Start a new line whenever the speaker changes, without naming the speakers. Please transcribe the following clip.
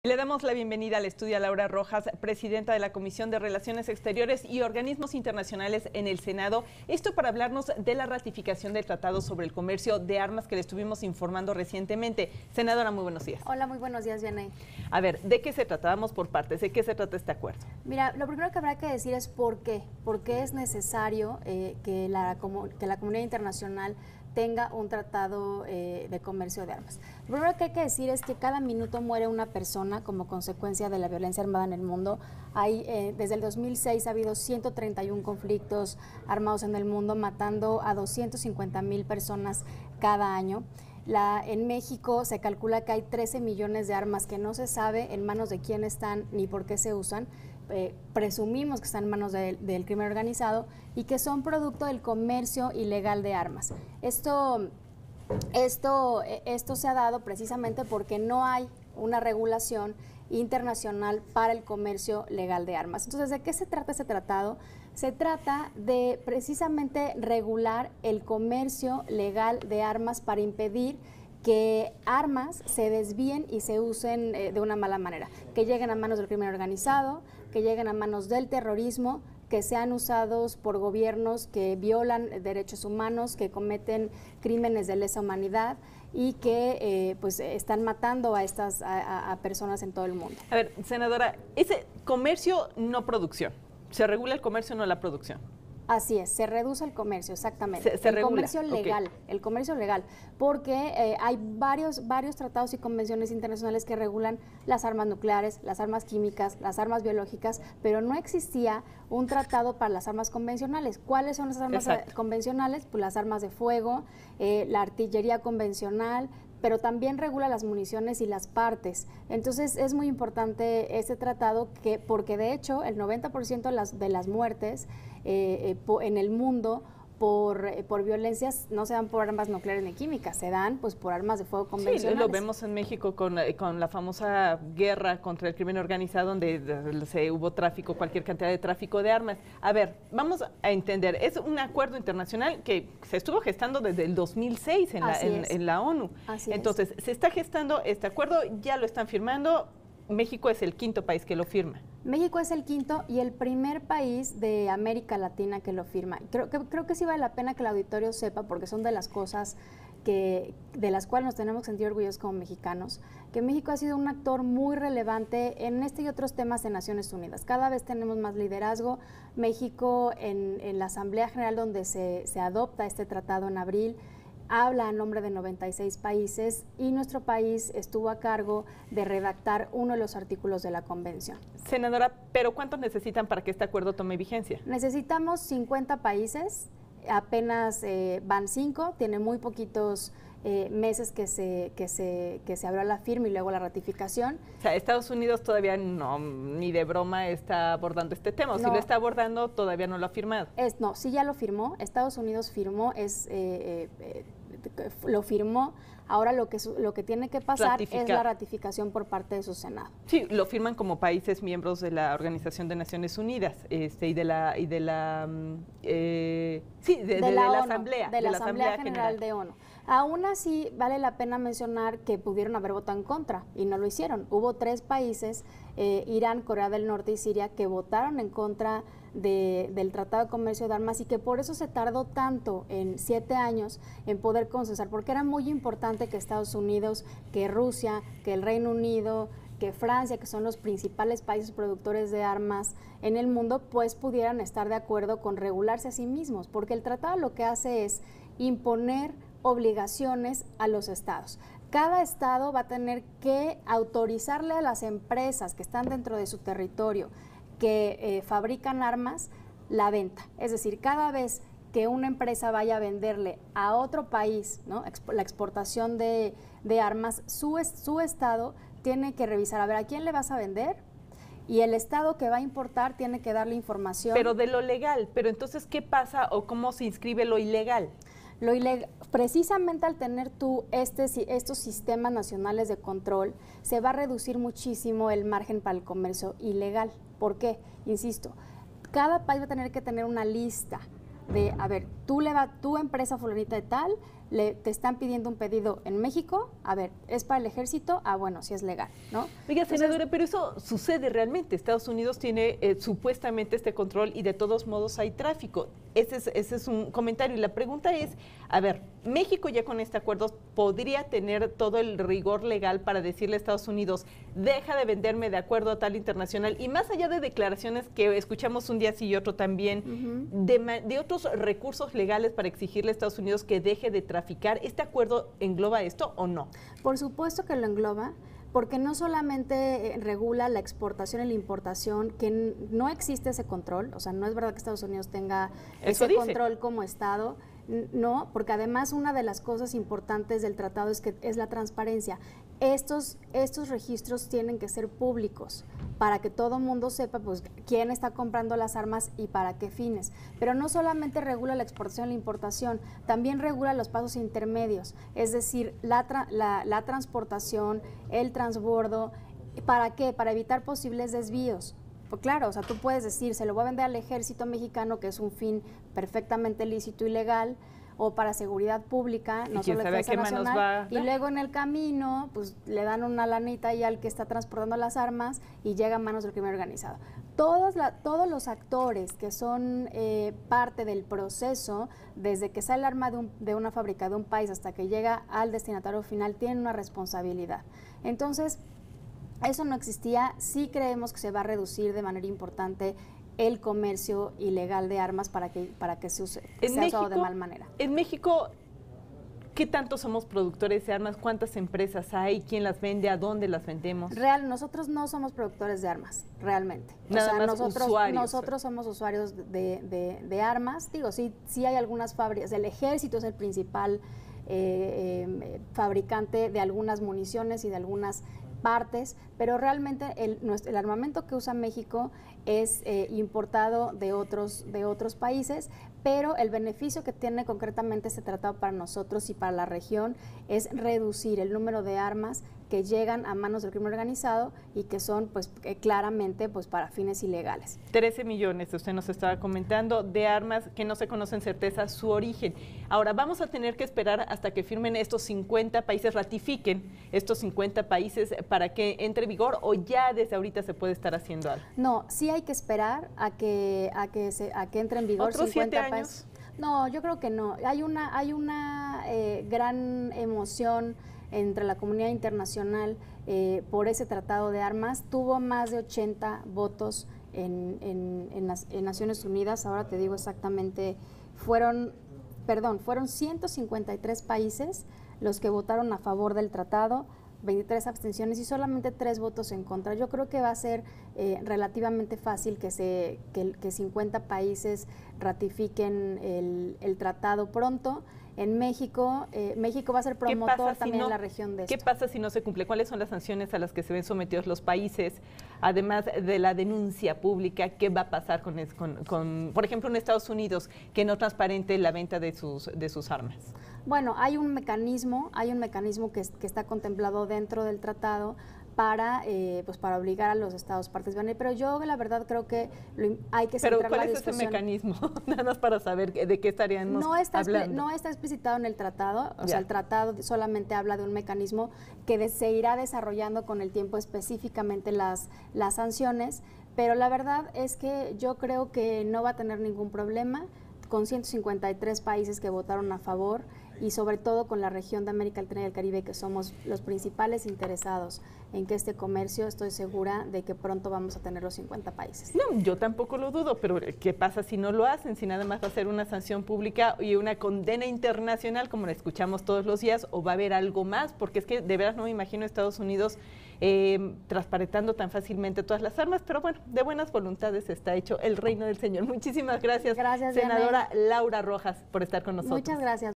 Le damos la bienvenida al estudio a Laura Rojas, presidenta de la Comisión de Relaciones Exteriores y Organismos Internacionales en el Senado. Esto para hablarnos de la ratificación del Tratado sobre el Comercio de Armas que le estuvimos informando recientemente. Senadora, muy buenos días.
Hola, muy buenos días, Vianey.
A ver, ¿de qué se trata? Vamos por partes. ¿De qué se trata este acuerdo?
Mira, lo primero que habrá que decir es por qué. ¿Por qué es necesario que la comunidad internacional tenga un tratado de comercio de armas? Lo primero que hay que decir es que cada minuto muere una persona como consecuencia de la violencia armada en el mundo. Desde el 2006 ha habido 131 conflictos armados en el mundo, matando a 250,000 personas cada año. En México se calcula que hay 13 millones de armas que no se sabe en manos de quién están ni por qué se usan. Presumimos que están en manos del crimen organizado y que son producto del comercio ilegal de armas. Esto se ha dado precisamente porque no hay una regulación internacional para el comercio legal de armas. Entonces, ¿de qué se trata ese tratado? Se trata de precisamente regular el comercio legal de armas para impedir que armas se desvíen y se usen de una mala manera, que lleguen a manos del crimen organizado, que lleguen a manos del terrorismo, que sean usados por gobiernos que violan derechos humanos, que cometen crímenes de lesa humanidad y que pues están matando a personas en todo el mundo.
A ver, senadora, ese comercio no producción, ¿se regula el comercio no la producción?
Así es, se reduce el comercio, exactamente.
Se regula.
Comercio legal,
okay.
El comercio legal, porque hay varios tratados y convenciones internacionales que regulan las armas nucleares, las armas químicas, las armas biológicas, pero no existía un tratado para las armas convencionales. ¿Cuáles son las armas convencionales? Pues las armas de fuego, la artillería convencional, pero también regula las municiones y las partes. Entonces es muy importante este tratado porque de hecho el 90% de las muertes en el mundo por violencias no se dan por armas nucleares ni químicas, se dan pues por armas de fuego convencionales.
Sí, lo vemos en México con la famosa guerra contra el crimen organizado, donde hubo tráfico, cualquier cantidad de tráfico de armas. A ver, vamos a entender, es un acuerdo internacional que se estuvo gestando desde el 2006 en la ONU. Entonces, se está gestando este acuerdo, ya lo están firmando. México es el quinto país que lo firma.
México es el quinto y el primer país de América Latina que lo firma. Creo que sí vale la pena que el auditorio sepa, porque son de las cosas de las cuales nos tenemos que sentir orgullosos como mexicanos, que México ha sido un actor muy relevante en este y otros temas en Naciones Unidas. Cada vez tenemos más liderazgo. México en la Asamblea General, donde se adopta este tratado en abril, habla a nombre de 96 países y nuestro país estuvo a cargo de redactar uno de los artículos de la convención.
Senadora, ¿pero cuántos necesitan para que este acuerdo tome vigencia?
Necesitamos 50 países, apenas van 5, tiene muy poquitos meses que se abrió la firma y luego la ratificación.
O sea, Estados Unidos todavía no, ni de broma está abordando este tema, o si lo está abordando todavía no lo ha firmado.
No, sí ya lo firmó, Estados Unidos firmó, lo firmó. Ahora lo que tiene que pasar es la ratificación por parte de su Senado.
Sí, lo firman como países miembros de la Organización de Naciones Unidas y de la
Asamblea General de ONU. Aún así, vale la pena mencionar que pudieron haber votado en contra y no lo hicieron. Hubo 3 países, Irán, Corea del Norte y Siria, que votaron en contra del Tratado de Comercio de Armas y que por eso se tardó tanto, en 7 años, en poder consensar, porque era muy importante que Estados Unidos, que Rusia, que el Reino Unido, que Francia, que son los principales países productores de armas en el mundo, pues pudieran estar de acuerdo con regularse a sí mismos, porque el tratado lo que hace es imponer obligaciones a los estados. Cada estado va a tener que autorizarle a las empresas que están dentro de su territorio que fabrican armas la venta. Es decir, cada vez que una empresa vaya a venderle a otro país, ¿no?, la exportación de armas, su estado tiene que revisar, a ver, ¿a quién le vas a vender? Y el estado que va a importar tiene que darle información.
Pero de lo legal, pero entonces, ¿qué pasa o cómo se inscribe lo ilegal?
Precisamente al tener tú estos sistemas nacionales de control, se va a reducir muchísimo el margen para el comercio ilegal. ¿Por qué? Insisto, cada país va a tener que tener una lista de, a ver, tu empresa fulanita de tal, te están pidiendo un pedido en México, a ver, ¿es para el ejército? Ah, bueno, sí es legal, ¿no?
Oiga, senadora, pero eso sucede realmente. Estados Unidos tiene supuestamente este control y de todos modos hay tráfico. Ese es un comentario. Y la pregunta es, a ver, México ya con este acuerdo podría tener todo el rigor legal para decirle a Estados Unidos, deja de venderme de acuerdo a tal internacional, y más allá de declaraciones que escuchamos un día sí y otro también, de otros recursos legales para exigirle a Estados Unidos que deje de traficar, ¿este acuerdo engloba esto o no?
Por supuesto que lo engloba, porque no solamente regula la exportación y la importación, que no existe ese control, o sea, no es verdad que Estados Unidos tenga ese control como Estado, no, porque además una de las cosas importantes del tratado es la transparencia. Estos registros tienen que ser públicos para que todo mundo sepa pues quién está comprando las armas y para qué fines. Pero no solamente regula la exportación y la importación, también regula los pasos intermedios, es decir, la transportación, el transbordo. ¿Para qué? Para evitar posibles desvíos. Pues claro, o sea, tú puedes decir, se lo voy a vender al ejército mexicano, que es un fin perfectamente lícito y legal, o para seguridad pública, no solo defensa nacional, y luego en el camino, pues le dan una lanita ahí al que está transportando las armas y llega a manos del crimen organizado. Todos los actores que son parte del proceso, desde que sale el arma de una fábrica de un país hasta que llega al destinatario final, tienen una responsabilidad. Entonces, eso no existía. Sí creemos que se va a reducir de manera importante el comercio ilegal de armas para que se use, sea usado de mal manera.
En México, ¿qué tanto somos productores de armas? ¿Cuántas empresas hay? ¿Quién las vende? ¿A dónde las vendemos?
Nosotros no somos productores de armas, realmente. Nosotros somos usuarios de armas. Digo, sí hay algunas fábricas. El ejército es el principal fabricante de algunas municiones y de algunas partes, pero realmente el armamento que usa México es importado de otros países, pero el beneficio que tiene concretamente este tratado para nosotros y para la región es reducir el número de armas que llegan a manos del crimen organizado y que son pues claramente pues para fines ilegales.
13 millones, usted nos estaba comentando, de armas que no se conocen certeza su origen. Ahora, vamos a tener que esperar hasta que firmen estos 50 países, ratifiquen estos 50 países para que entre en vigor, o ya desde ahorita se puede estar haciendo algo.
No, sí hay que esperar a que entre en vigor.
¿Otros 7 años?
No, yo creo que no. Hay una gran emoción entre la comunidad internacional por ese tratado de armas. Tuvo más de 80 votos en Naciones Unidas. Ahora te digo exactamente, fueron 153 países los que votaron a favor del tratado, 23 abstenciones y solamente 3 votos en contra. Yo creo que va a ser relativamente fácil que 50 países ratifiquen el tratado pronto. En México, México va a ser promotor también en la región de esto.
¿Qué pasa si no se cumple? ¿Cuáles son las sanciones a las que se ven sometidos los países? Además de la denuncia pública, ¿qué va a pasar con por ejemplo, en Estados Unidos, que no transparente la venta de sus armas?
Bueno, hay un mecanismo que está contemplado dentro del tratado para obligar a los estados partes a vender, pero yo la verdad creo que hay que centrar la discusión.
¿Pero cuál es ese mecanismo? Nada más para saber de qué estaríamos hablando.
No está explicitado en el tratado, o sea, el tratado solamente habla de un mecanismo que se irá desarrollando con el tiempo, específicamente las sanciones, pero la verdad es que yo creo que no va a tener ningún problema con 153 países que votaron a favor y sobre todo con la región de América Latina y el Caribe, que somos los principales interesados en que este comercio, estoy segura de que pronto vamos a tener los 50 países.
No, yo tampoco lo dudo, pero ¿qué pasa si no lo hacen? Si nada más va a ser una sanción pública y una condena internacional, como la escuchamos todos los días, o va a haber algo más, porque es que de verdad no me imagino a Estados Unidos transparentando tan fácilmente todas las armas, pero bueno, de buenas voluntades está hecho el reino del Señor. Muchísimas gracias,
senadora
Laura Rojas, por estar con nosotros.
Muchas gracias.